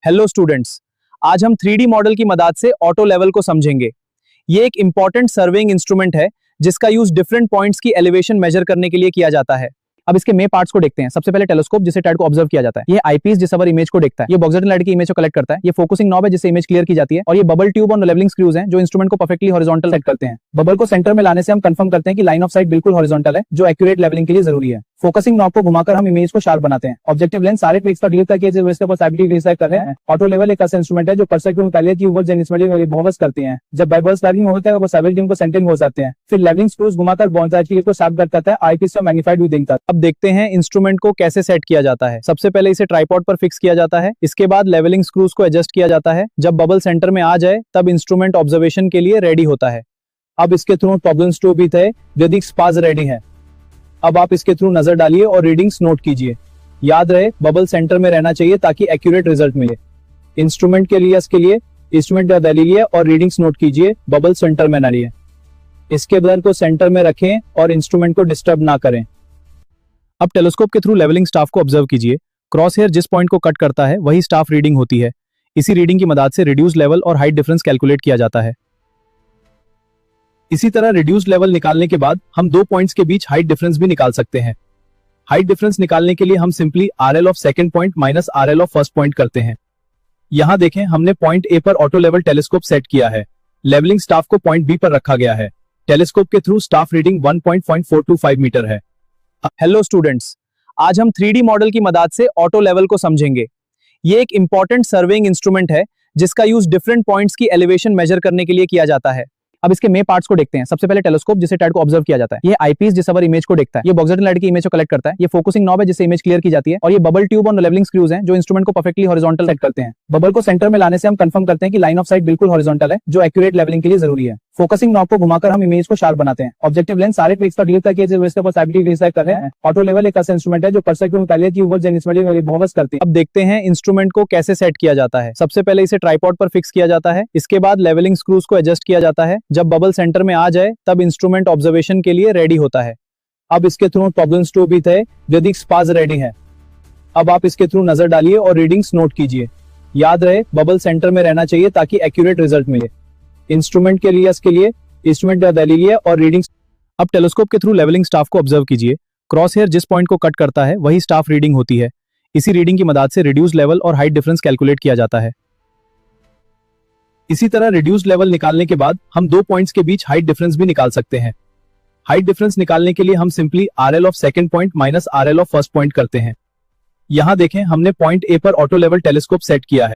Hello students, आज हम 3D model की मदद से ऑटो लेवल को समझेंगे। ये एक इंपॉर्टेंट सर्वेइंग इंस्ट्रूमेंट है जिसका यूज डिफरेंट पॉइंट्स की एलिवेशन मेजर करने के लिए किया जाता है। अब इसके मेन पार्ट्स को देखते हैं। सबसे पहले टेलीस्कोप, जिससे टाइड को ऑब्जर्व किया जाता है। ये आईपीस जिस पर इमेज को देखता है। ये बॉक्सर लाइट की इमेज को कलेक्ट करता है। ये फोकसिंग नॉब है जिससे इमेज क्लियर की जाती है। और ये बबल ट्यूब और लेवलिंग स्क्रूज हैं जो इंस्ट्रूमेंट को परफेक्टली हॉरिजॉन्टल सेट करते हैं। बबल को सेंटर में लाने से हम कंफर्म करते हैं कि लाइन ऑफ साइट बिल्कुल हॉरिजॉन्टल है, जो एक्यूरेट लेवलिंग के लिए जरूरी है। फोकसिंग नॉब को घुमाकर हम इमेज को शार्प बनाते हैं। ऑब्जेक्टिव लेंस सारे ट्रिक्स का डिलीट करके डिसाइड कर रहे हैं। ऑटो लेवल एक ऐसा इंस्ट्रूमेंट है जो परस्पेक्टिव पहले की ऊपर जेनिसमेटिक करते हैं। जब बाइबल्स लाइनिंग होता है वो साइबल टीम को सेंटरिंग हो जाते हैं। फिर लेवलिंग स्क्रूज घुमाकर बॉन्ड को शार्प करता है। आईपीस से मैग्नीफाइड व्यू देखता है। अब देखते हैं इंस्ट्रूमेंट को कैसे सेट किया जाता है। सबसे पहले इसे ट्राइपॉड पर फिक्स किया जाता है। इसके बाद लेवलिंग स्क्रूज को एडजस्ट किया जाता है। जब बबल सेंटर में आ जाए तब इंस्ट्रूमेंट ऑब्जर्वेशन के लिए रेडी होता है। अब इसके थ्रू प्रॉब्लम्स टू भी थे यदि स्पास रेडी है। अब आप इसके थ्रू नजर डालिए और रीडिंग्स नोट कीजिए। याद रहे, बबल सेंटर में रहना चाहिए ताकि एक्यूरेट रिजल्ट मिले। इंस्ट्रूमेंट के लिए इंस्ट्रूमेंट ले लीजिए और रीडिंग्स नोट कीजिए। बबल सेंटर में ना लिए। इसके ब्लर को सेंटर में रखें और इंस्ट्रूमेंट को डिस्टर्ब ना करें। अब टेलीस्कोप के थ्रू लेवलिंग स्टाफ को ऑब्जर्व कीजिए। क्रॉस हेयर जिस पॉइंट को कट करता है वही स्टाफ रीडिंग होती है। इसी रीडिंग की मदद से रिड्यूस लेवल और हाइट डिफरेंस कैलकुलेट किया जाता है। इसी तरह रिड्यूस लेवल निकालने के बाद हम दो पॉइंट्स के बीच हाइट डिफरेंस भी निकाल सकते हैं। हाइट डिफरेंस निकालने के लिए हम simply RL of second point minus RL of first point करते हैं। यहां देखें, हमने पॉइंट ए पर ऑटो लेवल टेलीस्कोप सेट किया है। लेवलिंग स्टाफ को पॉइंट बी पर रखा गया है। टेलीस्कोप के थ्रू स्टाफ रीडिंग 1.425 मीटर है। हेलो स्टूडेंट्स, आज हम 3D मॉडल की मदद से ऑटो लेवल को समझेंगे। ये एक इंपॉर्टेंट सर्वेइंग इंस्ट्रूमेंट है जिसका यूज डिफरेंट पॉइंट्स की एलिवेशन मेजर करने के लिए किया जाता है। अब इसके मेन पार्ट्स को देखते हैं। सबसे पहले टेलीस्कोप, जिससे टाइड को ऑब्जर्व किया जाता है। ये आईपीस जिस पर इमेज को देखता है। ये बॉक्सर लाइट की इमेज को कलेक्ट करता है। ये फोकसिंग नॉब है जिससे इमेज क्लियर की जाती है। और ये बबल ट्यूब और लेवलिंग स्क्रूज हैं जो इंस्ट्रूमेंट को परफेक्टली हॉरिजॉन्टल सेट करते हैं। बबल को सेंटर में लाने से हम कंफर्म करते हैं कि लाइन ऑफ साइट बिल्कुल हॉरिजॉन्टल है, जो एक्यूरेट लेवलिंग के लिए जरूरी है। फोकसिंग नॉब को घुमाकर हम इमेज को शार्प बनाते हैं। ऑब्जेक्टिव लेंस सारे ट्रिक्स का डिलीट करके डिसाइड कर रहे हैं। ऑटो लेवल एक ऐसा इंस्ट्रूमेंट है जो परस्पेक्टिव पहले की ऊपर जेनिसमेटिक करते हैं। अब देखते हैं इंस्ट्रूमेंट को कैसे सेट किया जाता है। सबसे पहले इसे ट्राइपॉड पर फिक्स किया जाता है। इसके बाद लेवलिंग स्क्रूज को एडजस्ट किया जाता है। जब बबल सेंटर में आ जाए तब इंस्ट्रूमेंट ऑब्जर्वेशन के लिए रेडी होता है। अब इसके थ्रू प्रॉब्लम्स टू भी थे यदि स्पास रेडी है। अब आप इसके थ्रू नजर डालिए और रीडिंग्स नोट कीजिए। याद रहे, बबल सेंटर में रहना चाहिए ताकि एक्यूरेट रिजल्ट मिले। इंस्ट्रूमेंट के लिए इंस्ट्रूमेंट ले लीजिए और रीडिंग्स। अब टेलीस्कोप के थ्रू लेवलिंग स्टाफ को ऑब्जर्व कीजिए। क्रॉस हेयर जिस पॉइंट को कट करता है वही स्टाफ रीडिंग होती है। इसी रीडिंग की मदद से रिड्यूस लेवल और हाइट डिफरेंस कैलकुलेट किया जाता है। इसी तरह रिड्यूस लेवल निकालने के बाद हम दो पॉइंट्स के बीच हाइट डिफरेंस भी निकाल सकते हैं। हाइट डिफरेंस निकालने के लिए हम simply RL of second point minus RL of first point करते हैं। यहां देखें, हमने पॉइंट ए पर ऑटो लेवल टेलीस्कोप सेट किया है।